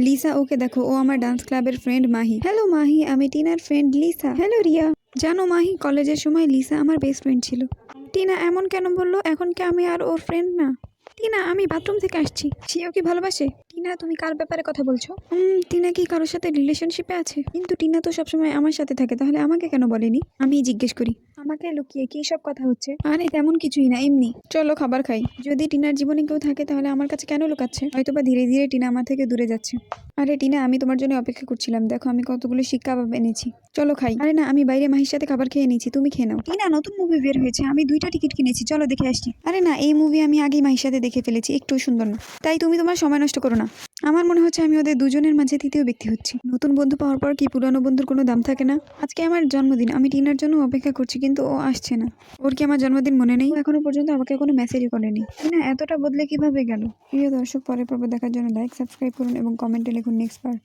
Lisa ওকে দেখো, ও আমার dance ক্লাবের ফ্রেন্ড মাহি। হ্যালো মাহি, আমি টিনার ফ্রেন্ড লিসা। হ্যালো রিয়া। জানো মাহি, কলেজের সময় লিসা আমার বেস্ট ফ্রেন্ড ছিল। টিনা এমন কেন বললো? এখন কি আমি আর ওর ফ্রেন্ড না? টিনা, আমি বাথরুম থেকে আসছি। সেও কি ভালোবাসে? টিনা, তুমি কার ব্যাপারে কথা বলছো? টিনা কি কারোর সাথে রিলেশনশিপে আছে? কিন্তু টিনা তো সবসময় আমার সাথে থাকে, তাহলে আমাকে কেন বলেনি? আমি জিজ্ঞেস করি। আমাকে লুকিয়ে কি সব কথা হচ্ছে? আরে তেমন কিছুই না, এমনি। চলো খাবার খাই। যদি টিনার জীবনে কেউ থাকে তাহলে আমার কাছে কেন লুকাচ্ছে? হয়তোবা ধীরে ধীরে টিনা আমার থেকে দূরে যাচ্ছে। আরে টিনা, আমি তোমার জন্য অপেক্ষা করছিলাম। দেখো আমি কতগুলো শিক কাবাব এনেছি। চলো খাই। আরে না, আমি বাইরে মাহির সাথে খাবার খেয়ে নিয়েছি, তুমি খেয়ে নাও। টিনা, নতুন মুভি বের হয়েছে, আমি 2টা টিকিট কিনেছি, চলো দেখে আসছি। আরে না, এই মুভি আমি আগেই মাহির সাথে দেখে ফেলেছি, একটু সুন্দর না। তাই তুমি তোমার সময় নষ্ট করো না। আমার মনে হচ্ছে আমি ওদের দুজনের মাঝে তৃতীয় ব্যক্তি হচ্ছি। নতুন বন্ধু পাওয়ার পর কি পুরানো বন্ধুর কোনো দাম থাকে না? আজকে আমার জন্মদিন, আমি টিনার জন্য অপেক্ষা করছি, কিন্তু ও আসছে না। ওর কি আমার জন্মদিন মনে নেই? ও এখনো পর্যন্ত আমাকে কোনো মেসেজই করেনি। টিনা এতটা বদলে কিভাবে গেল? প্রিয় দর্শক, পরের পর্ব দেখার জন্য লাইক, সাবস্ক্রাইব করুন এবং কমেন্টে লিখুন নেক্সট পার্ট।